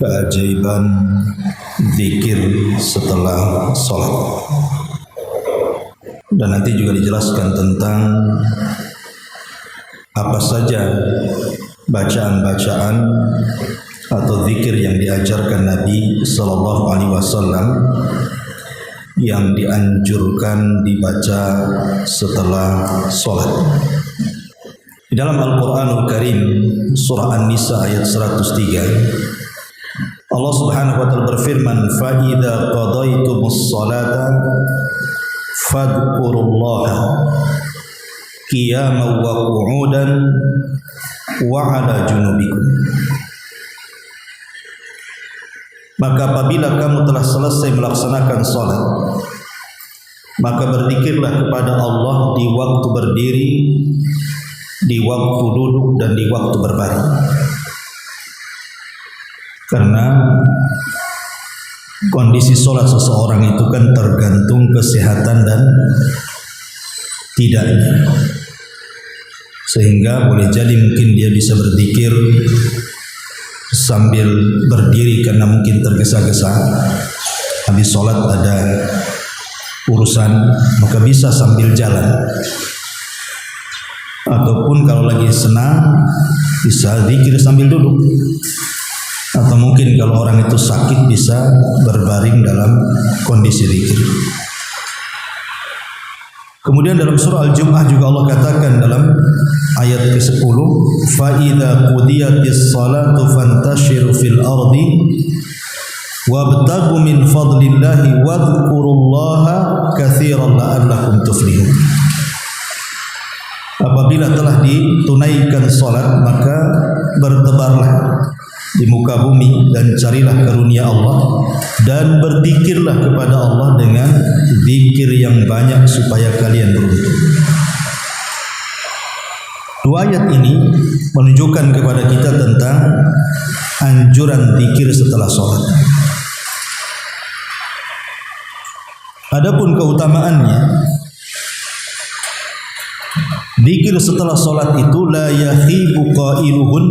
Keajaiban zikir setelah sholat. Dan nanti juga dijelaskan tentang apa saja bacaan-bacaan atau zikir yang diajarkan Nabi Sallallahu Alaihi Wasallam yang dianjurkan dibaca setelah sholat. Di dalam Al-Quranul Karim surah An-Nisa ayat 103, Allah Subhanahu wa taala berfirman, "Fa idza qadaytumus sholata fadhkurullaha qiyaman wa qu'udan wa 'ala junubikum." Maka apabila kamu telah selesai melaksanakan salat, maka berzikirlah kepada Allah di waktu berdiri, di waktu duduk, dan di waktu berbaring. Karena kondisi sholat seseorang itu kan tergantung kesehatan dan tidaknya. Sehingga boleh jadi mungkin dia bisa berzikir sambil berdiri karena mungkin tergesa-gesa. Habis sholat ada urusan, maka bisa sambil jalan. Ataupun kalau lagi senang, bisa zikir sambil duduk. Atau mungkin kalau orang itu sakit bisa berbaring dalam kondisi zikir. Kemudian dalam surah Al-Jum'ah juga Allah katakan dalam ayat ke-10, "Fa idza qudiyatis shalatu fantashiru fil ardi wabtaghu min fadlillahi wadhkurullaha katsiran la'allakum tuflihun." Apabila telah ditunaikan salat, maka bertebarlah di muka bumi dan carilah karunia Allah dan berzikirlah kepada Allah dengan zikir yang banyak supaya kalian beruntung. Dua ayat ini menunjukkan kepada kita tentang anjuran zikir setelah sholat. Adapun keutamaannya, zikir setelah sholat itu la yahibu qailuhun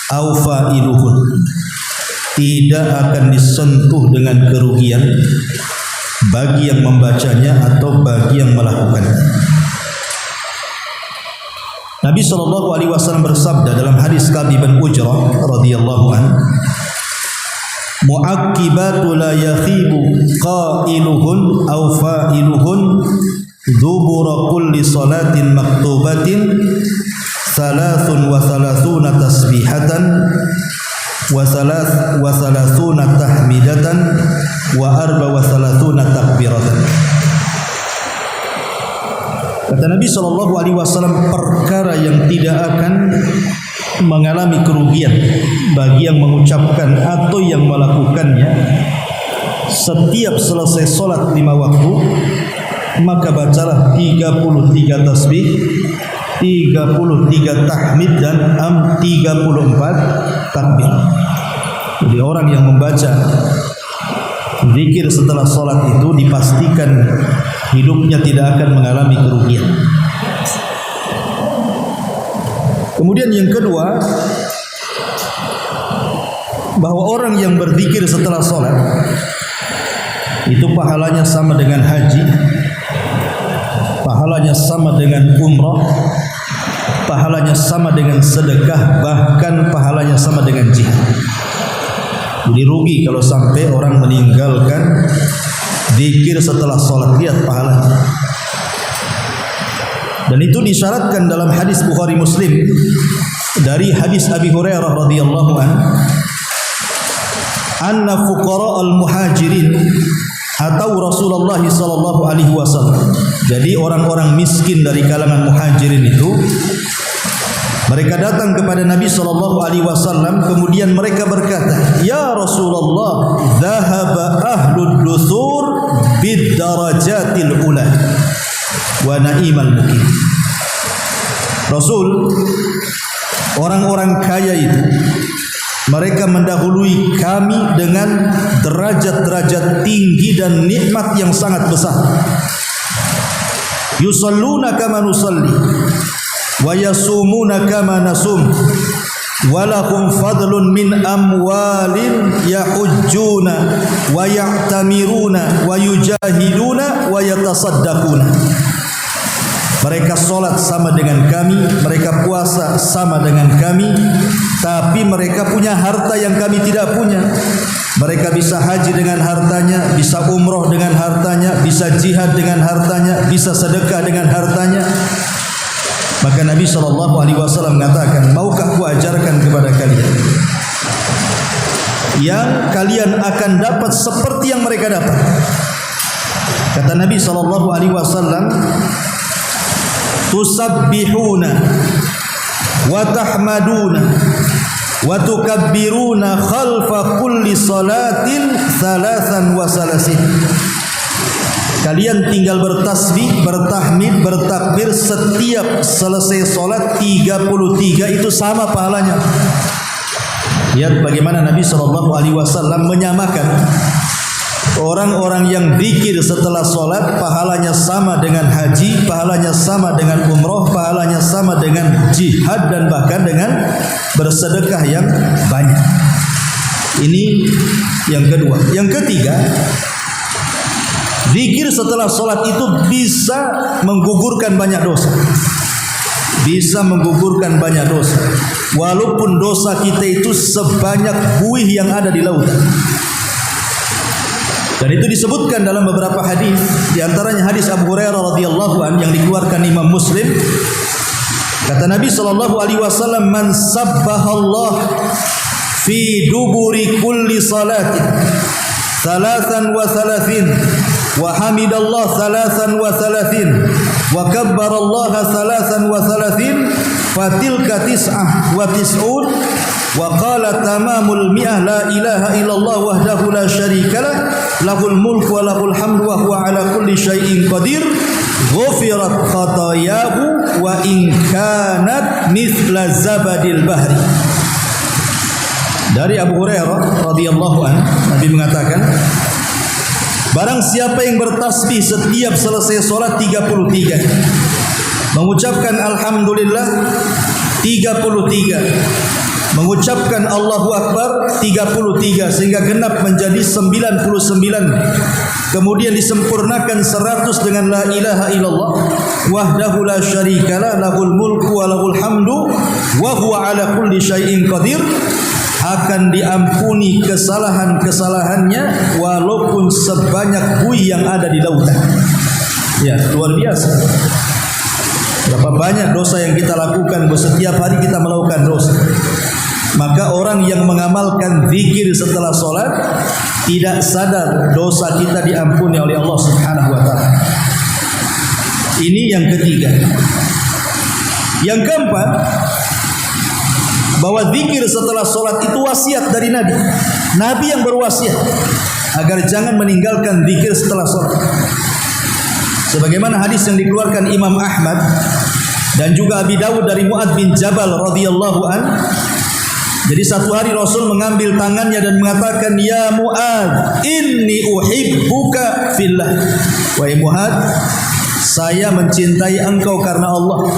au fa'iluhun, tidak akan disentuh dengan kerugian bagi yang membacanya atau bagi yang melakukannya. Nabi SAW bersabda dalam hadis Ka'b bin Ujrah radhiyallahu anhu, "Mu'aqqibatu la yakhibu qailuhun au fa'iluhun dubura kulli salatin maktubatin salasun wa salasuna tasbihatan wa salasuna tahmidatan wa arba wa salasuna takbiratan." Kata Nabi SAW, perkara yang tidak akan mengalami kerugian bagi yang mengucapkan atau yang melakukannya setiap selesai solat 5 waktu, maka bacalah 33 tasbih, 33 tahmid, dan 34 takbir. Jadi orang yang membaca zikir setelah sholat itu dipastikan hidupnya tidak akan mengalami kerugian. Kemudian yang kedua, bahwa orang yang berzikir setelah sholat itu pahalanya sama dengan haji, pahalanya sama dengan umrah, pahalanya sama dengan sedekah, bahkan pahalanya sama dengan jihad. Jadi rugi kalau sampai orang meninggalkan zikir setelah sholat. Lihat pahalanya. Dan itu disyaratkan dalam hadis Bukhari Muslim dari hadis Abi Hurairah radhiyallahu anhu, anna fuqara al-muhajirin atau Rasulullah sallallahu alaihi wasallam. Jadi orang-orang miskin dari kalangan muhajirin itu mereka datang kepada Nabi sallallahu alaihi wasallam, kemudian mereka berkata, "Ya Rasulullah, dhahaba ahlud dusur bid darajatil ula wa na'imal mukim." Rasul, orang-orang kaya itu Mereka mendahului kami dengan derajat-derajat tinggi dan nikmat yang sangat besar. Yusalluna kama nusalli wa yasumuna kama nasum walahum fadlun min amwalin yahujjuna wa ya'tamiruna wa yujahiduna wa yatasaddaquna. Mereka solat sama dengan kami, mereka puasa sama dengan kami, tapi mereka punya harta yang kami tidak punya. Mereka bisa haji dengan hartanya, bisa umroh dengan hartanya, bisa jihad dengan hartanya, bisa sedekah dengan hartanya. Maka Nabi SAW mengatakan, maukah ku ajarkan kepada kalian yang kalian akan dapat seperti yang mereka dapat? Kata Nabi SAW, tusabbihuna wa tahmaduna wa tukabbiruna khalfa kulli salatin thalathan wa salasin. Kalian tinggal bertasbih, bertahmid, bertakbir setiap selesai solat 33, itu sama pahalanya. Lihat bagaimana Nabi SAW menyamakan orang-orang yang zikir setelah solat pahalanya sama dengan haji, pahalanya sama dengan umroh, pahalanya sama dengan jihad, dan bahkan dengan bersedekah yang banyak. Ini yang kedua. Yang ketiga, zikir setelah solat itu bisa menggugurkan banyak dosa. Bisa menggugurkan banyak dosa. Walaupun dosa kita itu sebanyak buih yang ada di lautan. Dan itu disebutkan dalam beberapa hadis, di antaranya hadis Abu Hurairah radhiyallahu anhu yang dikeluarkan Imam Muslim. Kata Nabi SAW, man sabbahallah fi duburi kulli salatin thalathan wa thalathin wa hamidallah thalathan wa thalathin wa kabbarallaha thalathan wa thalathin fatilka tis'ah wa tis'un wa qala tamamul mi'ah la ilaha illallah wahdahu la syarikalah lahul mulku wa lahul hamdu wa huwa ala kulli syai'in qadir ghufirat khatayahu wa in kanat mithla zabadil bahri. Dari Abu Hurairah radhiyallahu anhu, Nabi mengatakan, barang siapa yang bertasbih setiap selesai solat 33, mengucapkan alhamdulillah 33, mengucapkan Allahu Akbar 33 sehingga genap menjadi 99, kemudian disempurnakan 100 dengan la ilaha illallah wahdahu la syarikalah lahul mulku wa lahul hamdu wa huwa ala kulli syai'in qadir, akan diampuni kesalahan-kesalahannya walaupun sebanyak buih yang ada di lautan. Ya, luar biasa. Berapa banyak dosa yang kita lakukan, setiap hari kita melakukan dosa. Maka orang yang mengamalkan zikir setelah solat tidak sadar dosa kita diampuni oleh Allah Subhanahu wa taala. Ini yang ketiga. Yang keempat, bahwa zikir setelah solat itu wasiat dari Nabi. Nabi yang berwasiat agar jangan meninggalkan zikir setelah solat. Sebagaimana hadis yang dikeluarkan Imam Ahmad dan juga Abi Dawud dari Mu'adz bin Jabal radhiyallahu an. Jadi satu hari Rasul mengambil tangannya dan mengatakan, ya Mu'adz, inni uhibbuka fillah. Wahai Mu'adz, saya mencintai engkau karena Allah.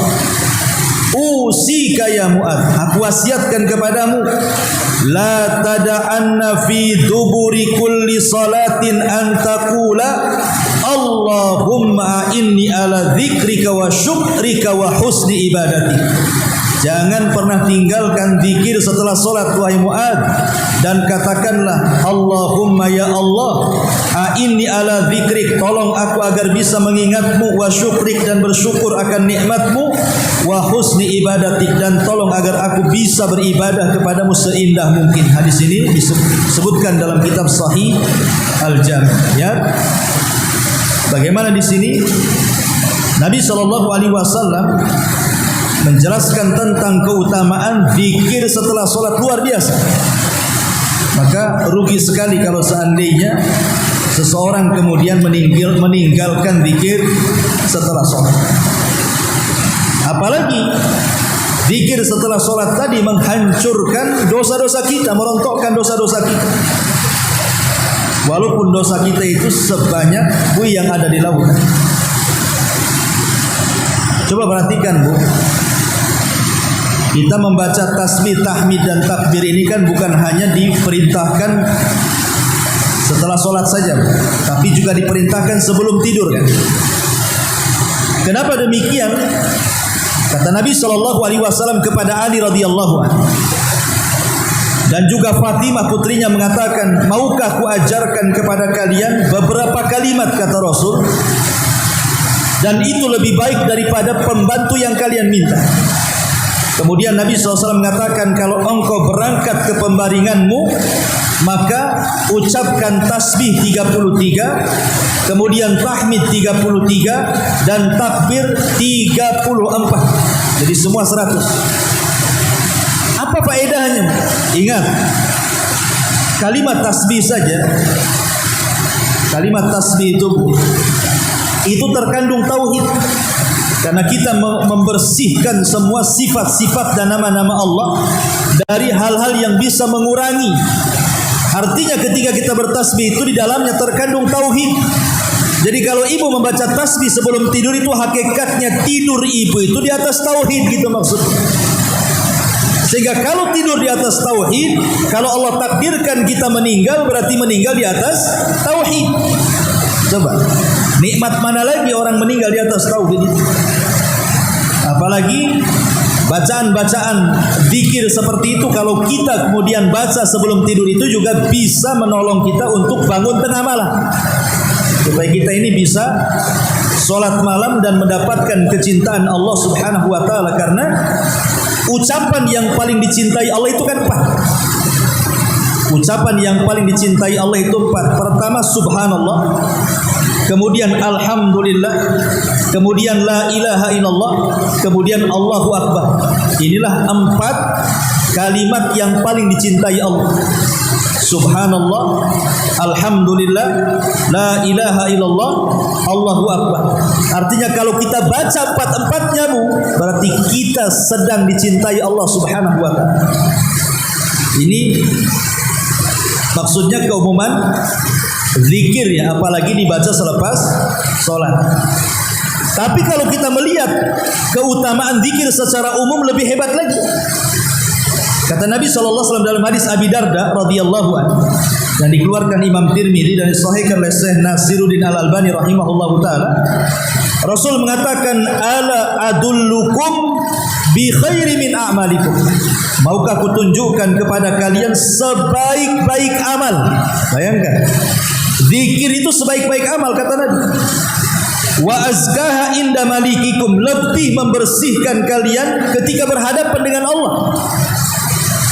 Usika ya Mu'adz, aku wasiatkan kepadamu, la tada'anna fi duburi kulli salatin an taqula Allahumma inni ala dzikrika wa syukrika wa husni ibadati. Jangan pernah tinggalkan zikir setelah solat wahai Mu'adz, dan katakanlah, Allahumma ya Allah, a'inni ala dzikrik, tolong aku agar bisa mengingatmu, wa syukrik, dan bersyukur akan nikmatmu, wa husni ibadatik, dan tolong agar aku bisa beribadah kepadamu seindah mungkin. Hadis ini disebutkan dalam kitab Sahih Al-Jami'. Ya. Bagaimana di sini Nabi SAW menjelaskan tentang keutamaan zikir setelah solat, luar biasa. Maka rugi sekali kalau seandainya seseorang kemudian meninggalkan zikir setelah solat. Apalagi Zikir setelah solat tadi menghancurkan dosa-dosa kita, merontokkan dosa-dosa kita. Walaupun dosa kita itu sebanyak buih yang ada di lautan. Coba perhatikan Bu, kita membaca tasbih, tahmid dan takbir ini kan bukan hanya diperintahkan setelah solat saja, tapi juga diperintahkan sebelum tidur kan. Kenapa demikian? Kata Nabi SAW kepada Ali radhiyallahu anhu, dan juga Fatimah putrinya mengatakan, maukah ku ajarkan kepada kalian beberapa kalimat, kata Rasul, dan itu lebih baik daripada pembantu yang kalian minta. Kemudian Nabi SAW mengatakan, kalau engkau berangkat ke pembaringanmu, maka ucapkan tasbih 33, kemudian tahmid 33, dan takbir 34. Jadi semua 100. Apa faedahnya? Ingat, kalimat tasbih saja, kalimat tasbih itu terkandung tauhid. Karena kita membersihkan semua sifat-sifat dan nama-nama Allah dari hal-hal yang bisa mengurangi. Artinya ketika kita bertasbih itu di dalamnya terkandung tauhid. Jadi kalau ibu membaca tasbih sebelum tidur itu hakikatnya tidur ibu itu di atas tauhid, gitu maksudnya. Sehingga kalau tidur di atas tauhid, kalau Allah takdirkan kita meninggal, berarti meninggal di atas tauhid. Coba, nikmat mana lagi orang meninggal di atas tauhid itu? Apalagi bacaan-bacaan zikir seperti itu, kalau kita kemudian baca sebelum tidur itu juga bisa menolong kita untuk bangun tengah malam, supaya kita ini bisa sholat malam dan mendapatkan kecintaan Allah Subhanahu wa ta'ala. Karena ucapan yang paling dicintai Allah itu kan 4. Ucapan yang paling dicintai Allah itu 4. Pertama subhanallah, kemudian alhamdulillah, kemudian la ilaha illallah, kemudian Allahu akbar. Inilah 4 kalimat yang paling dicintai Allah. Subhanallah, alhamdulillah, la ilaha illallah, Allahu akbar. Artinya kalau kita baca 4-4-nya Bu, berarti kita sedang dicintai Allah Subhanahu wa ta'ala. Ini maksudnya keumuman zikir ya, apalagi dibaca selepas sholat. Tapi kalau kita melihat keutamaan zikir secara umum lebih hebat lagi. Kata Nabi SAW dalam hadis Abi Darda radhiyallahu anhu yang dikeluarkan Imam Tirmidzi dan disahihkan oleh Syekh Nasiruddin Al-Albani rahimahullahu taala, Rasul mengatakan, ala adullukum bi khairi min a'malikum. Maukah aku tunjukkan kepada kalian sebaik-baik amal? Bayangkan, zikir itu sebaik-baik amal, kata Nabi. Wa azkaha inda malikikum, lebih membersihkan kalian ketika berhadapan dengan Allah.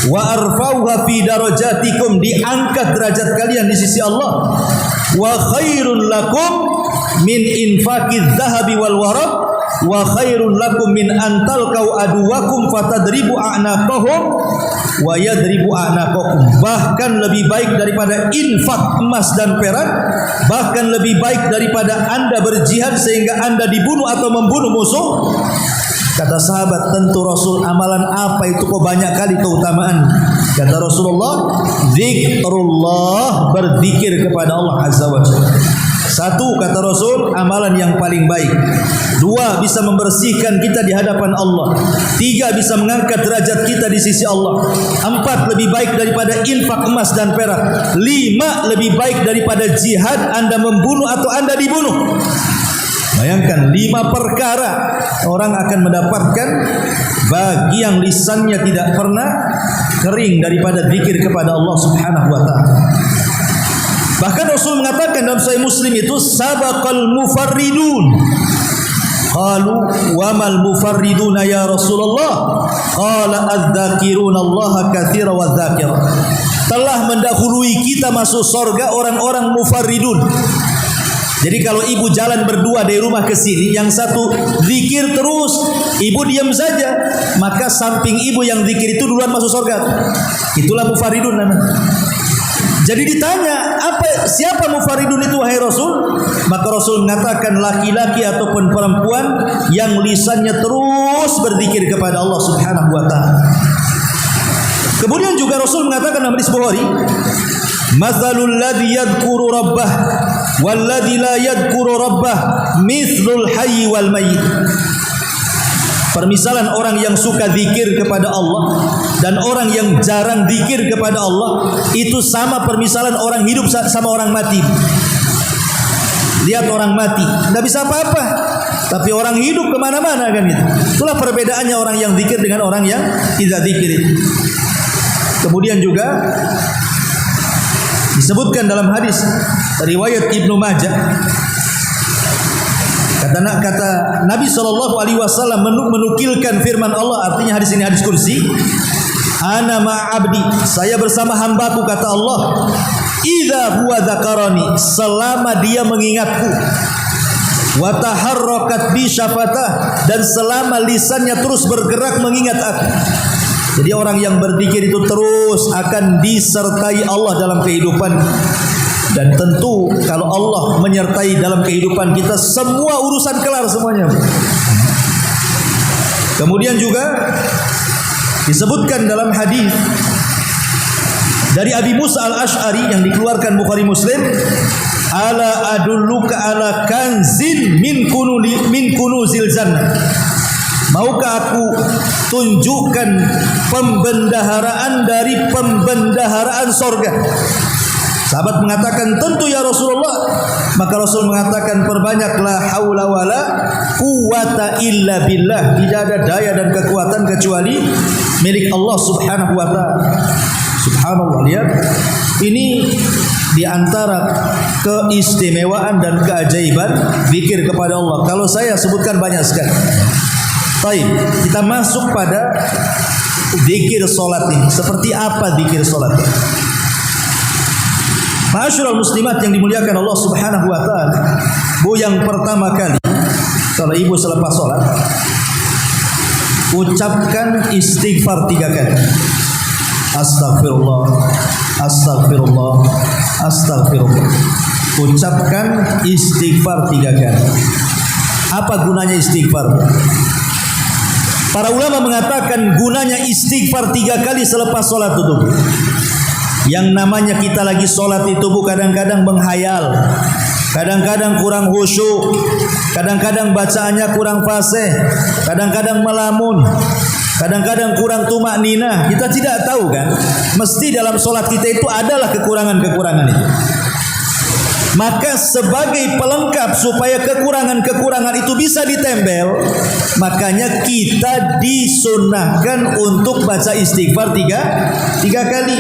Wa arfauha fi darajatikum, diangkat derajat kalian di sisi Allah. Wa khairun lakum min infaqiz zahabi wal waraq, wa khairun lakum min antalqau aduwakum fatadribu a'naqahum wa yadribu a'naqakum. Bahkan lebih baik daripada infak emas dan perak, bahkan lebih baik daripada Anda berjihad sehingga Anda dibunuh atau membunuh musuh. Kata sahabat, tentu Rasul, amalan apa itu kok banyak kali keutamaan? Kata Rasulullah, zikrullah, berzikir kepada Allah Azza wa Jalla. 1, kata Rasul, amalan yang paling baik. 2, bisa membersihkan kita di hadapan Allah. 3, bisa mengangkat derajat kita di sisi Allah. 4, lebih baik daripada infak emas dan perak. 5, lebih baik daripada jihad, Anda membunuh atau Anda dibunuh. Bayangkan 5 perkara orang akan mendapatkan bagi yang lisannya tidak pernah kering daripada zikir kepada Allah Subhanahu wa ta'ala. Bahkan Rasul mengatakan dalam Sahih Muslim itu, sabaqal mufarridun. Qalu wa mal mufarriduna ya Rasulullah? Qala adz-dzakiruna Allah katsira wa dzakira. Telah mendahului kita masuk surga orang-orang mufarridun. Jadi kalau ibu jalan berdua dari rumah ke sini, yang satu zikir terus, ibu diam saja, maka samping ibu yang zikir itu duluan masuk surga. Itulah mufaridun namanya. Jadi ditanya, siapa mufaridun itu wahai Rasul? Maka Rasul mengatakan laki-laki ataupun perempuan yang lisannya terus berzikir kepada Allah Subhanahu wa taala. Kemudian juga Rasul mengatakan dalam hadis Bukhari, "Matsalul ladzi yadhkuru rabbah wal ladzi la yadhkuru rabbah mithlul hayy wal mayyit." Permisalan orang yang suka zikir kepada Allah dan orang yang jarang zikir kepada Allah itu sama permisalan orang hidup sama orang mati. Lihat orang mati, tidak bisa apa-apa, tapi orang hidup kemana-mana kan itu. Itulah perbedaannya orang yang zikir dengan orang yang tidak zikir itu. Kemudian juga disebutkan dalam hadis riwayat Ibnu Majah, kata Nabi SAW menukilkan firman Allah, artinya hadis ini hadis kursi, ana ma'abdi, saya bersama hambaku, kata Allah, idza huwa dzakarani, selama dia mengingatku, wa taharrakat bi syafatah, dan selama lisannya terus bergerak mengingat aku. Jadi orang yang berzikir itu terus akan disertai Allah dalam kehidupan. Dan tentu kalau Allah menyertai dalam kehidupan kita, semua urusan kelar semuanya. Kemudian juga disebutkan dalam hadis dari Abi Musa al-Ash'ari yang dikeluarkan Bukhari Muslim, ala adulluka ala kanzin min kunuzil jannah. Maukah aku tunjukkan pembendaharaan dari pembendaharaan sorga? Sahabat mengatakan, tentu ya Rasulullah. Maka Rasul mengatakan, perbanyaklah haula wala quwata illa billah. Tidak ada daya dan kekuatan kecuali milik Allah Subhanahu wa taala. Subhanallah, lihat. Ini di antara keistimewaan dan keajaiban zikir kepada Allah. Kalau saya sebutkan banyak sekali. Baik, kita masuk pada zikir salat ini. Seperti apa zikir salat ini? Ma'asyiral muslimat yang dimuliakan Allah Subhanahu wa taala, Bu, yang pertama kali kalau ibu selepas sholat ucapkan istighfar 3 kali. Astagfirullah, astagfirullah, astagfirullah. Ucapkan istighfar 3 kali. Apa gunanya istighfar? Para ulama mengatakan gunanya istighfar 3 kali selepas sholat itu. Yang namanya kita lagi sholat itu, Bu, kadang-kadang menghayal, kadang-kadang kurang khusyuk, kadang-kadang bacaannya kurang fasih, kadang-kadang melamun, kadang-kadang kurang tumak nina. Kita tidak tahu kan, mesti dalam sholat kita itu adalah kekurangan-kekurangan itu. Maka sebagai pelengkap supaya kekurangan-kekurangan itu bisa ditempel, makanya kita disunnahkan untuk baca istighfar 3 kali.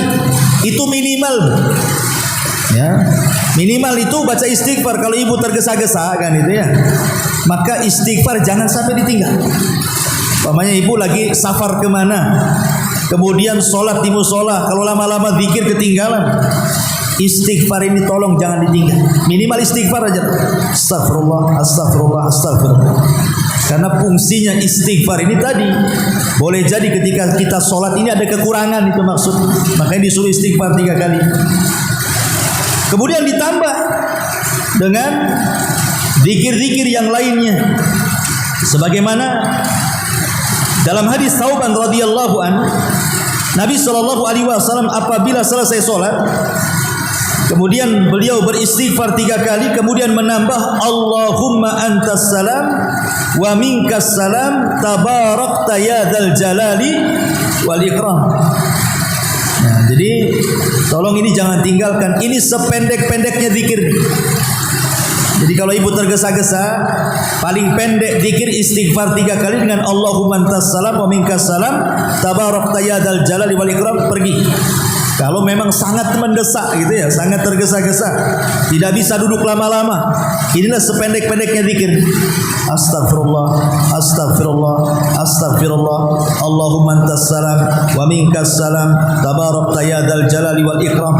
Itu minimal, ya. Minimal itu baca istighfar. Kalau ibu tergesa-gesa kan itu ya, maka istighfar jangan sampai ditinggal. Umpamanya ibu lagi safar kemana, kemudian sholat di musola, kalau lama-lama zikir ketinggalan, istighfar ini tolong jangan ditinggal. Minimal istighfar aja. Astagfirullah, astagfirullah, astagfirullah. Karena fungsinya istighfar ini tadi, boleh jadi ketika kita sholat ini ada kekurangan, itu maksud. Makanya disuruh istighfar 3 kali. Kemudian ditambah dengan zikir-zikir yang lainnya. Sebagaimana dalam hadis Tsauban radhiyallahu anhu, Nabi SAW apabila selesai sholat, kemudian beliau beristighfar 3 kali, kemudian menambah Allahumma antas salam wa minkas salam tabarakta ya dzal jalali wal ikram. Nah, jadi tolong ini jangan tinggalkan. Ini sependek-pendeknya zikir. Jadi kalau ibu tergesa-gesa, paling pendek zikir istighfar 3 kali dengan Allahumma antas salam wa minkas salam tabarakta ya dzal jalali wal ikram, pergi. Kalau memang sangat mendesak gitu ya, sangat tergesa-gesa, tidak bisa duduk lama-lama, inilah sependek-pendeknya zikir. Astagfirullah, astagfirullah, astagfirullah. Allahumma antas salam wa minkas salam tabarakta ya dzal jalali wal ikram.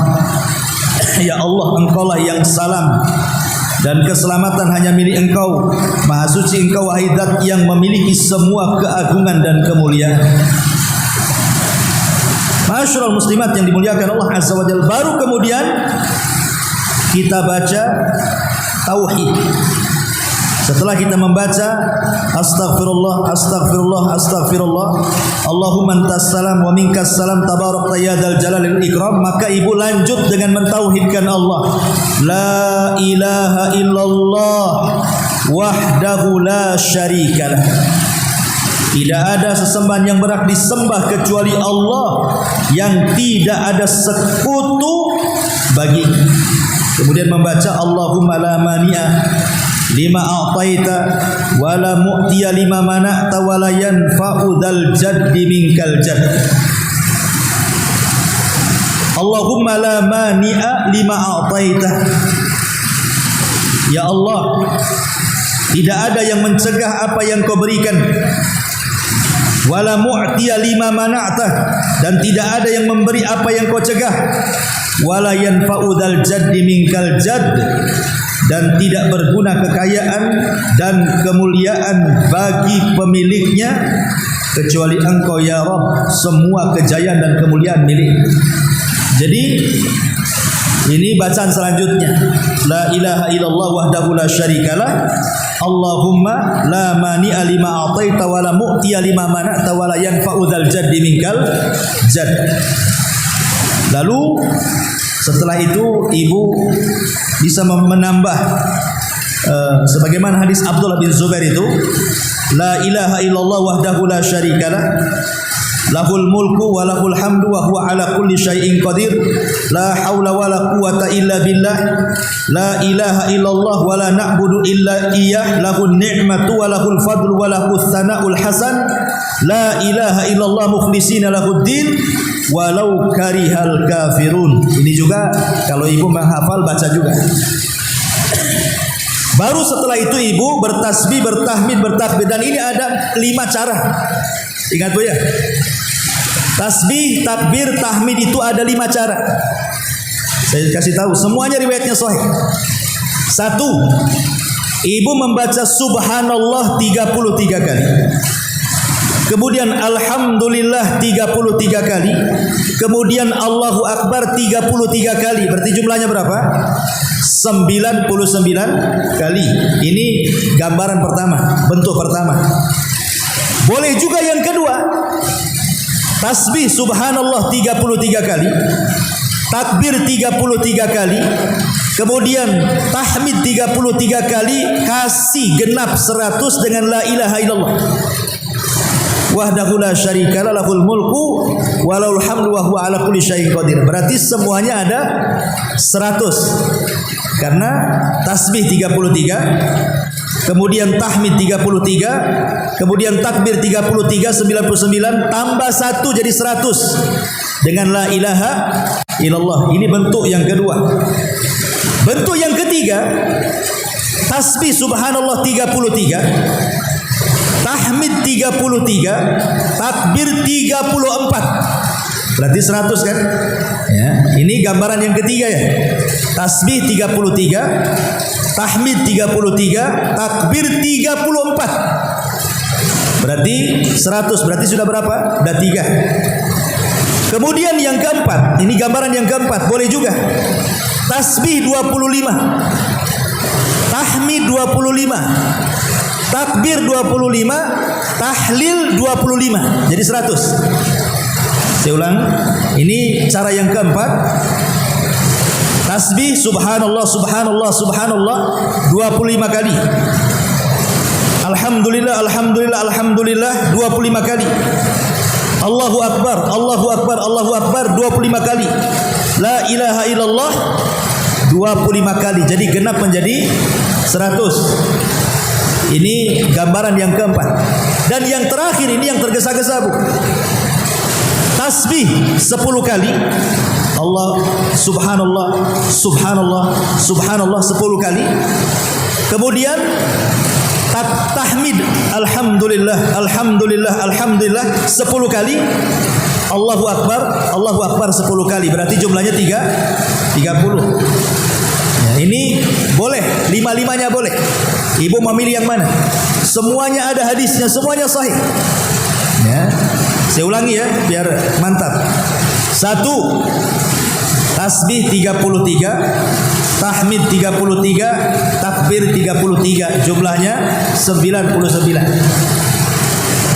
Ya Allah, Engkaulah yang salam dan keselamatan hanya milik Engkau. Maha suci Engkau, wahai Zat yang memiliki semua keagungan dan kemuliaan. Ma'asyiral muslimat yang dimuliakan Allah Azza wa Jalla, baru kemudian kita baca tauhid. Setelah kita membaca astaghfirullah, astaghfirullah, astaghfirullah, Allahumma antas salam wa minkas salam tabarakta ya dzal jalali wal ikram, maka ibu lanjut dengan mentauhidkan Allah. La ilaha illallah wahdahu la syarikalah. Tidak ada sesembahan yang berhak disembah kecuali Allah yang tidak ada sekutu bagi. Kemudian membaca Allahumma la mani'a lima a'taita wa la mu'tiya lima mana'ta wa la yanfa'u dzal jaddi minkal jadd. Allahumma la mani'a lima a'taita. Ya Allah, tidak ada yang mencegah apa yang Kau berikan. Wala mu'tiya lima mana'ta, dan tidak ada yang memberi apa yang Kau cegah. Wala yanfa'u dzal jaddi minkal jadd, dan tidak berguna kekayaan dan kemuliaan bagi pemiliknya kecuali Engkau ya Rabb, semua kejayaan dan kemuliaan milik. Jadi ini bacaan selanjutnya, la ilaha illallah wahdahu la syarikalah, Allahumma la mani'a lima a'taita wa la mu'tiya lima mana'ta wa la yanfa'u dzal jaddi minkal jadd. Lalu setelah itu ibu bisa menambah sebagaimana hadis Abdullah bin Zubair itu, la ilaha illallah wahdahu la syarikalah, lahul mulku wa lahul hamdu wa huwa ala kulli syai'in qadir, la haula wa la quwata illa billah, la ilaha illallah wa la na'budu illa iyyah, lahun ni'matu wa lahul fadlu wa lahus tsana'ul hasan, la ilaha illallah mukhlishina lahuddin walau karihal kafirun. Ini juga kalau ibu menghafal baca juga. Baru setelah itu ibu bertasbih, bertahmid, bertakbir, dan ini ada 5 cara. Ingat Bu ya, tasbih, takbir, tahmid itu ada 5 cara. Saya kasih tahu, semuanya riwayatnya sahih. 1, ibu membaca subhanallah 33 kali. Kemudian alhamdulillah 33 kali. Kemudian Allahu Akbar 33 kali. Berarti jumlahnya berapa? 99 kali. Ini gambaran pertama, bentuk pertama. Boleh juga yang kedua, tasbih subhanallah 33 kali, takbir 33 kali, kemudian tahmid 33 kali, kasih genap 100 dengan la ilaha illallah wahdahu la syarikalah, lahul mulku wa lahul hamdu wa huwa ala kulli syai'in qadir. Berarti semuanya ada 100. Karena tasbih 33, kemudian tahmid 33, kemudian takbir 33, 99 tambah 1 jadi 100 dengan la ilaha illallah. Ini bentuk yang kedua. Bentuk yang ketiga, tasbih subhanallah 33, tahmid 33, takbir 34. Berarti 100 kan? Ya, ini gambaran yang ketiga ya. Tasbih 33, tahmid 33, takbir 34. Berarti 100. Berarti sudah berapa? Sudah 3. Kemudian yang keempat, ini gambaran yang keempat, boleh juga. Tasbih 25, tahmid 25, takbir 25, tahlil 25, jadi 100. Saya ulang, ini cara yang keempat. Tasbih subhanallah subhanallah subhanallah 25 kali. Alhamdulillah alhamdulillah alhamdulillah 25 kali. Allahu akbar Allahu akbar Allahu akbar 25 kali. La ilaha illallah 25 kali. Jadi genap menjadi 100. Ini gambaran yang keempat. Dan yang terakhir ini yang tergesa-gesa Bu. Tasbih 10 kali. Allah subhanallah subhanallah subhanallah 10 kali. Kemudian tahmid alhamdulillah alhamdulillah alhamdulillah 10 kali. Allahu akbar 10 kali. Berarti jumlahnya 30. Ya, ini boleh, 5-5-nya boleh. Ibu memilih yang mana? Semuanya ada hadisnya, semuanya sahih. Ya. Saya ulangi ya biar mantap. Satu, tasbih 33, tahmid 33, takbir 33, jumlahnya 99.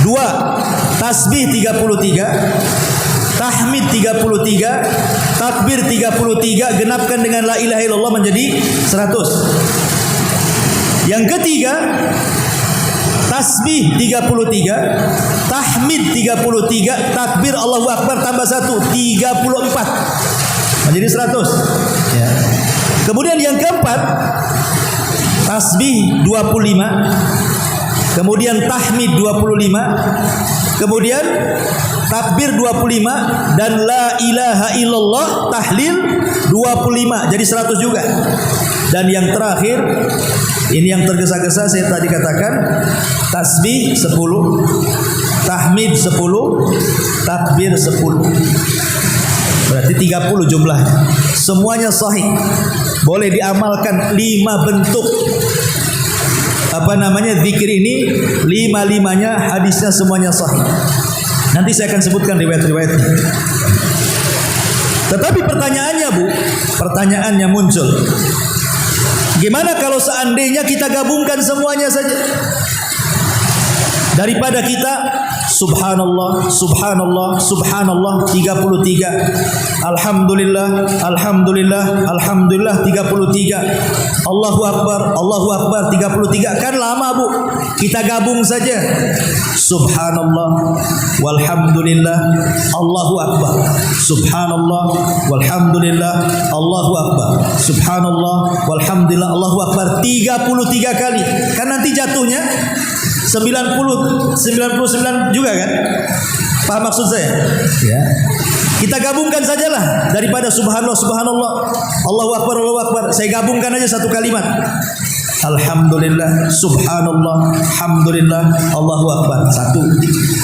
Dua, tasbih 33, tahmid 33, takbir 33, genapkan dengan la ilaha illallah menjadi 100. Yang ketiga, tasbih 33, tahmid 33, takbir Allahu Akbar tambah 1, 34 menjadi 100 ya. Kemudian yang keempat, tasbih 25, kemudian tahmid 25, kemudian takbir 25, dan la ilaha illallah tahlil 25 jadi 100 juga. Dan yang terakhir, ini yang tergesa-gesa saya tadi katakan, tasbih 10, tahmid 10, takbir 10. Berarti 30 jumlahnya. Semuanya sahih. Boleh diamalkan 5 bentuk zikir ini, 5-5-nya hadisnya semuanya sahih. Nanti saya akan sebutkan riwayat-riwayatnya. Tetapi pertanyaannya muncul. Gimana kalau seandainya kita gabungkan semuanya saja? Daripada kita subhanallah, subhanallah, subhanallah 33, alhamdulillah, alhamdulillah, alhamdulillah 33, Allahu Akbar, Allahu Akbar 33, kan lama Bu. Kita gabung saja. Subhanallah walhamdulillah Allahu Akbar, subhanallah walhamdulillah Allahu Akbar, subhanallah walhamdulillah Allahu Akbar 33 kali. Kan nanti jatuhnya 99 juga kan? Paham maksud saya? Ya. Kita gabungkan sajalah, daripada subhanallah, subhanallah, Allahu Akbar, Allahu Akbar. Saya gabungkan aja satu kalimat. Alhamdulillah, subhanallah, alhamdulillah, Allahu Akbar 1.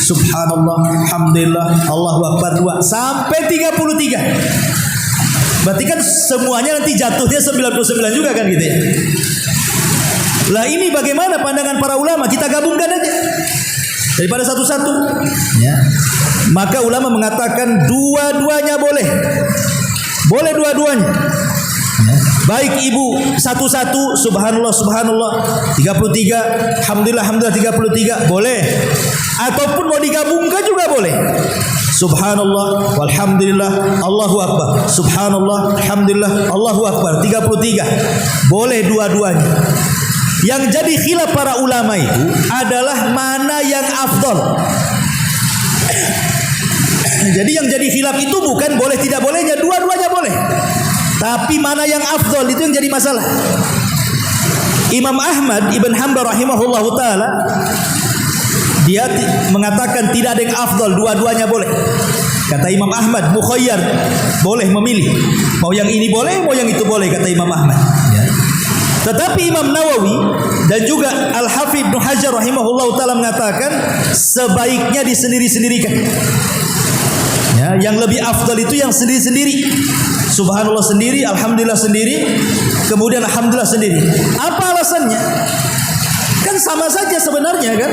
Subhanallah, alhamdulillah, Allahu Akbar 2 sampai 33. Berarti kan semuanya nanti jatuhnya 99 juga kan gitu ya. Lah ini bagaimana pandangan para ulama? Kita gabungkan aja daripada satu-satu ya. Maka ulama mengatakan dua-duanya boleh. Boleh dua-duanya ya. Baik ibu satu-satu subhanallah subhanallah 33, alhamdulillah alhamdulillah 33 boleh. Ataupun mau digabungkan juga boleh. Subhanallah walhamdulillah Allahu Akbar, subhanallah alhamdulillah Allahu Akbar 33. Boleh dua-duanya. Yang jadi khilaf para ulama itu adalah mana yang afdal. Jadi yang jadi khilaf itu bukan boleh tidak bolehnya, dua-duanya boleh. Tapi mana yang afdal itu yang jadi masalah. Imam Ahmad Ibn Hanbal rahimahullahu taala dia mengatakan tidak ada yang afdal, dua-duanya boleh. Kata Imam Ahmad mukhayyar, boleh memilih. Mau yang ini boleh, mau yang itu boleh, kata Imam Ahmad ya. Tetapi Imam Nawawi dan juga Al-Hafidz Ibnu Hajar rahimahullahu taala mengatakan sebaiknya disendiri-sendirikan. Ya, yang lebih afdal itu yang sendiri-sendiri. Subhanallah sendiri, alhamdulillah sendiri, kemudian alhamdulillah sendiri. Apa alasannya? Kan sama saja sebenarnya kan?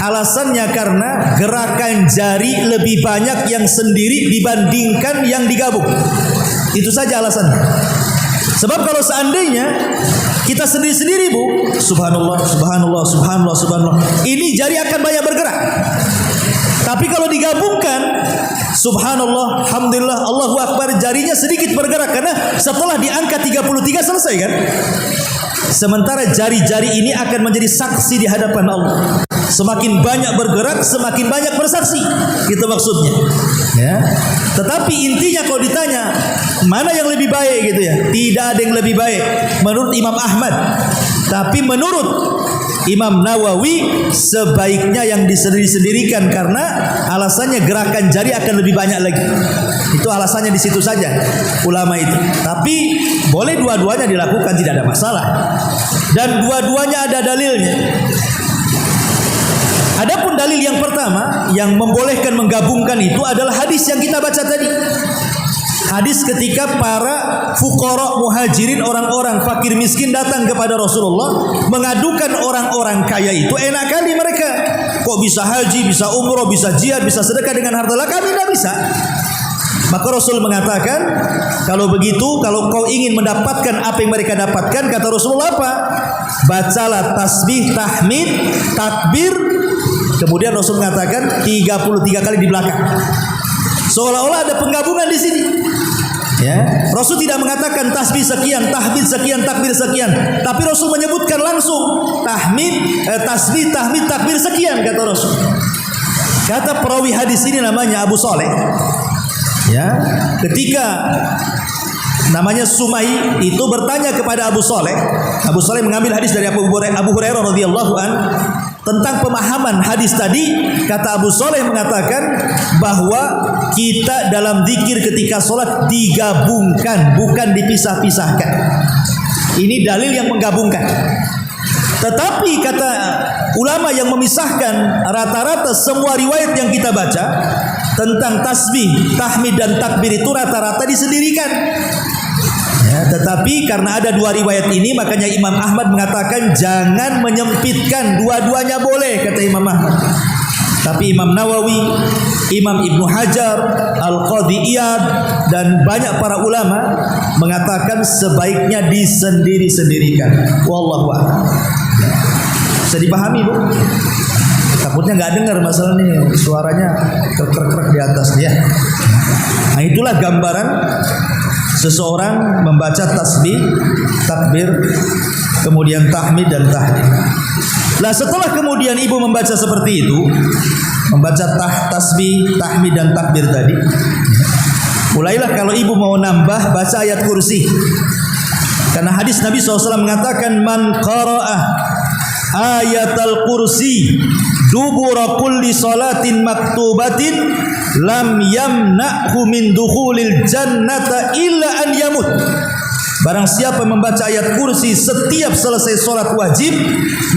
Alasannya karena gerakan jari lebih banyak yang sendiri dibandingkan yang digabung. Itu saja alasannya. Sebab kalau seandainya kita sendiri-sendiri Bu, subhanallah, subhanallah, subhanallah, subhanallah, ini jari akan banyak bergerak. Tapi kalau digabungkan, subhanallah, alhamdulillah, Allahu Akbar, jarinya sedikit bergerak karena setelah diangkat 33 selesai kan? Sementara jari-jari ini akan menjadi saksi di hadapan Allah. Semakin banyak bergerak, semakin banyak bersaksi. Itu maksudnya. Ya. Tetapi intinya kalau ditanya mana yang lebih baik gitu ya, tidak ada yang lebih baik menurut Imam Ahmad. Tapi menurut Imam Nawawi sebaiknya yang disendiri-sendirikan karena alasannya gerakan jari akan lebih banyak lagi. Itu alasannya di situ saja ulama itu. Tapi boleh dua-duanya dilakukan, tidak ada masalah. Dan dua-duanya ada dalilnya. Adapun dalil yang pertama yang membolehkan menggabungkan itu adalah hadis yang kita baca tadi. Hadis ketika para fuqara muhajirin, orang-orang fakir miskin datang kepada Rasulullah mengadukan orang-orang kaya itu, enak kali mereka kok bisa haji, bisa umroh, bisa jihad, bisa sedekah dengan harta, lah kami tidak bisa. Maka Rasul mengatakan, kalau begitu, kalau kau ingin mendapatkan apa yang mereka dapatkan, kata Rasulullah apa? Bacalah tasbih, tahmid, takbir. Kemudian Rasul mengatakan 33 kali di belakang. Seolah-olah ada penggabungan di sini. Ya, Rasul tidak mengatakan tasbih sekian, tahmid sekian, takbir sekian, tapi Rasul menyebutkan langsung tasbih, tahmid, takbir sekian, kata Rasul. Kata perawi hadis ini namanya Abu Saleh. Ya, ketika namanya Sumai itu bertanya kepada Abu Saleh. Abu Saleh mengambil hadis dari Abu Hurairah radhiyallahu an tentang pemahaman hadis tadi. Kata Abu Saleh mengatakan bahwa kita dalam zikir ketika sholat digabungkan, bukan dipisah-pisahkan. Ini dalil yang menggabungkan. Tetapi kata ulama yang memisahkan, rata-rata semua riwayat yang kita baca tentang tasbih, tahmid dan takbir itu rata-rata disendirikan. Ya, tetapi karena ada dua riwayat ini, makanya Imam Ahmad mengatakan jangan menyempitkan, dua-duanya boleh, kata Imam Ahmad. Tapi Imam Nawawi, Imam Ibnu Hajar, Al-Qadhi Iyad dan banyak para ulama mengatakan sebaiknya disendiri-sendirikan. Wallahu a'lam. Bisa dipahami, Bu? Takutnya nggak dengar masalah nih, suaranya krek-krek di atas ya. Nah, itulah gambaran seseorang membaca tasbih, takbir, kemudian tahmid dan tahlil. Nah, setelah kemudian ibu membaca seperti itu, membaca tasbih, tahmid dan takbir tadi, mulailah kalau ibu mau nambah baca ayat kursi. Karena hadis Nabi SAW mengatakan man qara'ah ayatal kursi dubura kulli salatin maktubatin lam yamna'hu min dukhulil jannata illa an yamut. Barang siapa membaca ayat kursi setiap selesai sholat wajib,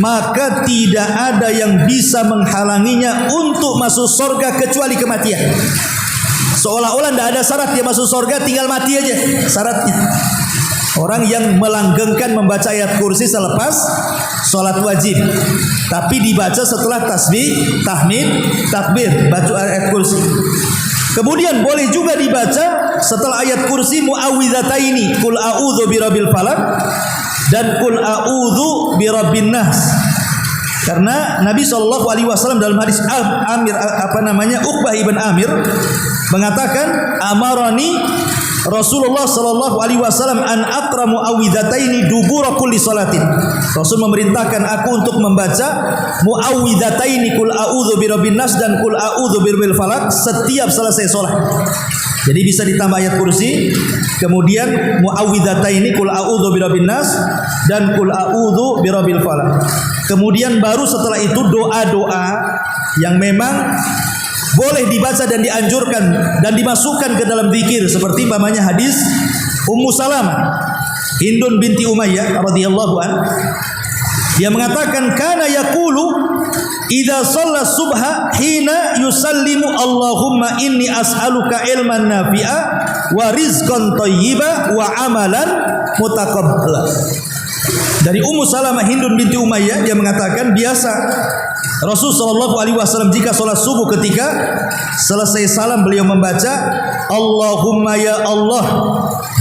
maka tidak ada yang bisa menghalanginya untuk masuk surga kecuali kematian. Seolah-olah tidak ada syarat dia masuk surga, tinggal mati aja syaratnya. Orang yang melanggengkan membaca ayat kursi selepas sholat wajib, tapi dibaca setelah tasbih, tahmid, takbir, baca ayat kursi. Kemudian boleh juga dibaca setelah ayat kursi muawwidhataini, qul a'udzu birabbil falaq dan qul a'udzu birabbin nas. Karena Nabi SAW dalam hadis Uqbah ibn Amir mengatakan amarani Rasulullah sallallahu alaihi wasallam an aqra muawwidhataini dubura kulli salatin. Rasul memerintahkan aku untuk membaca muawwidhataini qul a'udzu birabbin nas dan qul a'udzu birabbil falaq setiap selesai salat. Jadi bisa ditambah ayat kursi, kemudian muawwidhataini qul a'udzu birabbin nas dan qul a'udzu birabbil falaq. Kemudian baru setelah itu doa-doa yang memang boleh dibaca dan dianjurkan dan dimasukkan ke dalam zikir, seperti umpamanya hadis Ummu Salamah Hindun binti Umayyah radhiyallahu an. Dia mengatakan kana yaqulu idza shalla subha hina yusallimu Allahumma inni as'aluka ilman nafi'a wa rizqan thayyiba wa amalan mutaqabbala. Dari Ummu Salamah Hindun binti Umayyah, dia mengatakan biasa Rasul sallallahu alaihi wasallam jika salat subuh ketika selesai salam beliau membaca Allahumma ya Allah,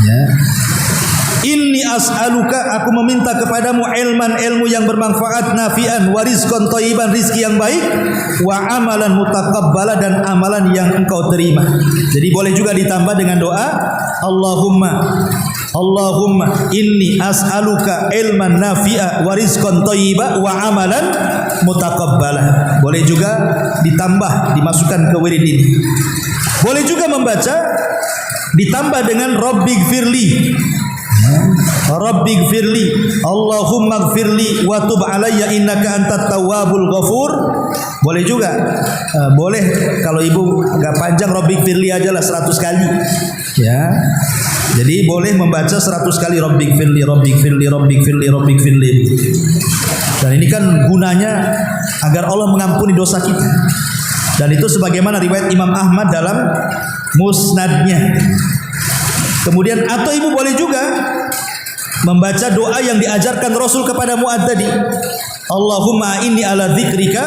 ya, inni as'aluka, aku meminta kepadamu ilmu yang bermanfaat, nafi'an, wa rizqan thayyiban, rizki yang baik, wa amalan mutaqabbala, dan amalan yang engkau terima. Jadi boleh juga ditambah dengan doa Allahumma inni as'aluka ilman nafi'a wa rizqan thayyiba wa amalan mutaqabbala. Boleh juga ditambah, dimasukkan ke wirid ini. Boleh juga membaca ditambah dengan Rabbighfirli, Rabbighfirli, Allahumma gfirli wa tub alayya innaka antat tawwabul ghafur. Boleh juga, boleh kalau ibu enggak panjang Rabbighfirli aja lah 100 kali, ya. Jadi boleh membaca 100 kali Rabbighfirli, Rabbighfirli, Rabbighfirli, Rabbighfirli. Dan ini kan gunanya agar Allah mengampuni dosa kita. Dan itu sebagaimana riwayat Imam Ahmad dalam musnadnya. Kemudian atau ibu boleh juga membaca doa yang diajarkan Rasul kepada Mu'adz tadi. Allahumma inni ala dzikrika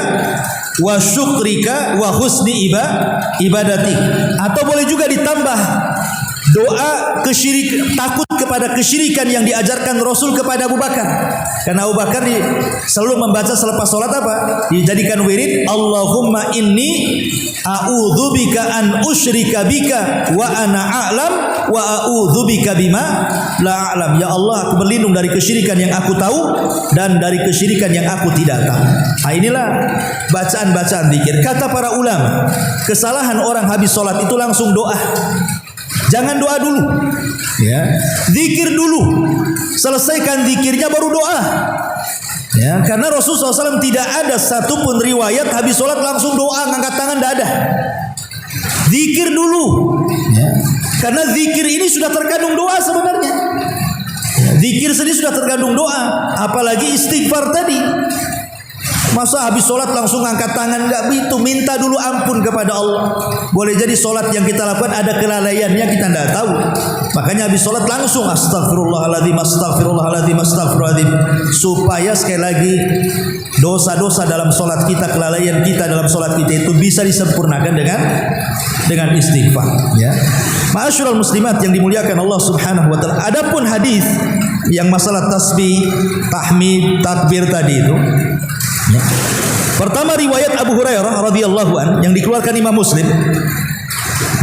wa syukrika wa husni ibadatik. Atau boleh juga ditambah doa takut kepada kesyirikan yang diajarkan Rasul kepada Abu Bakar. Karena Abu Bakar selalu membaca selepas sholat apa? Dijadikan wirid, Allahumma inni a'udzubika an usyrika bika wa ana a'lam wa a'udzubika bima la a'lam. Ya Allah, aku berlindung dari kesyirikan yang aku tahu dan dari kesyirikan yang aku tidak tahu. Nah, inilah bacaan-bacaan zikir. Kata para ulama, kesalahan orang habis sholat itu langsung doa. Jangan doa dulu, ya. Zikir dulu. Selesaikan zikirnya baru doa. Ya, karena Rasulullah SAW tidak ada satupun riwayat habis sholat langsung doa, ngangkat tangan, tidak ada. Zikir dulu, ya. Karena zikir ini sudah terkandung doa sebenarnya. Ya, zikir sendiri sudah terkandung doa, apalagi istighfar tadi. Masa habis sholat langsung angkat tangan? Enggak begitu. Minta dulu ampun kepada Allah. Boleh jadi sholat yang kita lakukan ada kelalaiannya, kita tidak tahu. Makanya habis sholat langsung astagfirullahaladzim, astagfirullahaladzim, astagfirullahaladzim. Supaya sekali lagi dosa-dosa dalam sholat kita, kelalaian kita dalam sholat kita itu bisa disempurnakan dengan istighfar. Ya. Ma'asyiral muslimat yang dimuliakan Allah Subhanahu wa taala. Adapun hadis yang masalah tasbih, tahmid, takbir tadi itu. Ya. Pertama riwayat Abu Hurairah radhiyallahu an yang dikeluarkan Imam Muslim.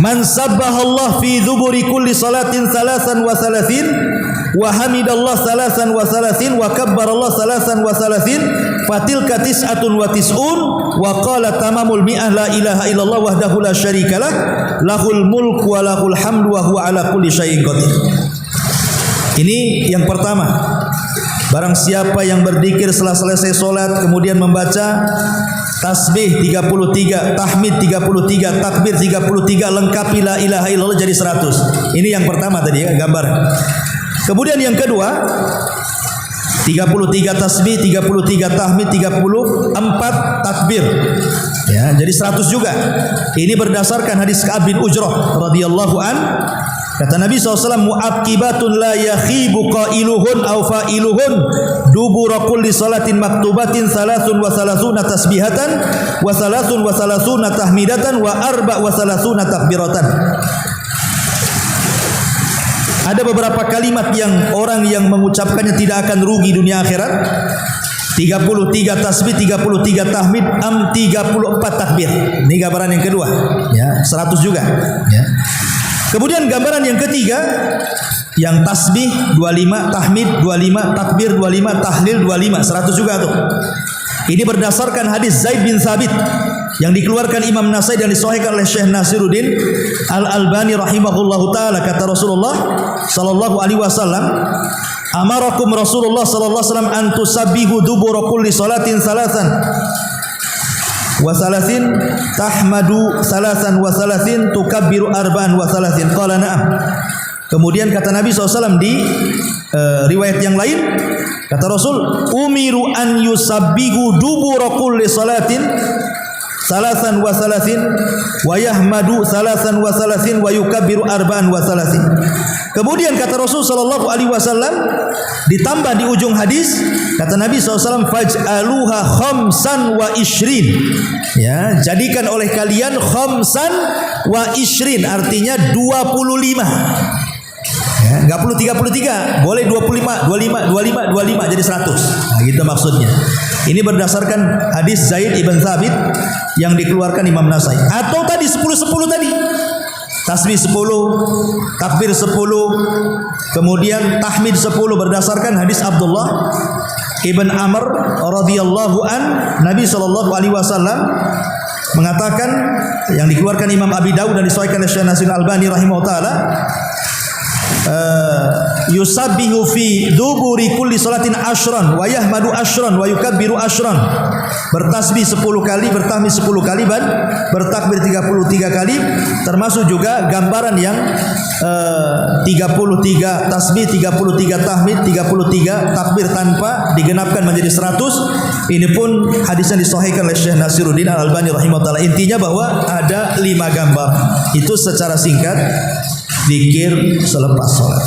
Man sabbahallah fi dzuburi kulli salatin salasan wa salasin wa hamidallah salasan wa salasin wa kabbarallah salasan wa salasin fatilka tis'atun wa tis'un wa qala tamamul mi'ah la ilaha illallah wahdahu la syarikalah lahul mulku wa lahul hamdu wa huwa ala kulli syai'in qadir. Ini yang pertama. Barang siapa yang berzikir setelah selesai sholat kemudian membaca tasbih 33, tahmid 33, takbir 33, lengkapi la ilaha illallah jadi 100. Ini yang pertama tadi ya, gambar. Kemudian yang kedua 33 tasbih, 33 tahmid, 34 takbir. Ya, jadi 100 juga. Ini berdasarkan hadis Ka'ab bin Ujrah radhiyallahu an. Kata Nabi SAW, mu'aqibatun la yakhibu qailuhun aw fa'iluhun dubura kulli salatin maktubatin salasun wa salasuna tasbihatan wa salasun wa salasuna tahmidatan wa arba' wa salasuna takbiratan. Ada beberapa kalimat yang orang yang mengucapkannya tidak akan rugi dunia akhirat. 33 tasbih, 33 tahmid, 34 takbir. Ini gambaran yang kedua, ya, 100 juga, ya. Kemudian gambaran yang ketiga, yang tasbih 25, tahmid 25, takbir 25, tahlil 25, 100 juga tuh. Ini berdasarkan hadis Zaid bin Thabit yang dikeluarkan Imam Nasai dan disahihkan oleh Syekh Nasiruddin Al-Albani rahimahullahu taala. Kata Rasulullah sallallahu alaihi wasallam, amarakum Rasulullah sallallahu alaihi wasallam an tusabbihu dubura kulli salatin salasan wa salasin tahmadu salasan wa salasin tukabbiru arba'an wa salasin. Qala na'am. Kemudian kata Nabi SAW di riwayat yang lain, kata Rasul, umiru an yusabbihu dubura kulli salatin salasan wa salasin wa yahmadu salasan wa salasin wa yukabbiru arba'an wa salasin. Kemudian kata Rasul sallallahu alaihi wasallam ditambah di ujung hadis, kata Nabi SAW, faj'aluha khamsan wa ishrin. Ya, jadikan oleh kalian khamsan wa ishrin, artinya 25. Ya, enggak perlu 33, boleh 25, 25 jadi 100. Nah, gitu maksudnya. Ini berdasarkan hadis Zaid ibn Thabit yang dikeluarkan Imam Nasai. Atau tadi 10 tadi. Tasbih 10, takbir 10, kemudian tahmid 10 berdasarkan hadis Abdullah ibn Amr radhiyallahu an. Nabi sallallahu alaihi wasallam mengatakan, yang dikeluarkan Imam Abi Dawud dan disahihkan oleh Syekh Nasiruddin Albani rahimahullah taala, yusabbihu fi duburi kulli salatin ashran wa yahmadu ashran wa yukabbiru ashran. Bertasbih 10 kali, bertahmid 10 kali, dan bertakbir 33 kali. Termasuk juga gambaran yang 33 tasbih, 33 tahmid, 33 takbir tanpa digenapkan menjadi 100. Ini pun hadisnya disahihkan oleh Syekh Nasiruddin Al-Albani rahimahullah. Intinya bahwa ada 5 gambar. Itu secara singkat zikir selepas salat.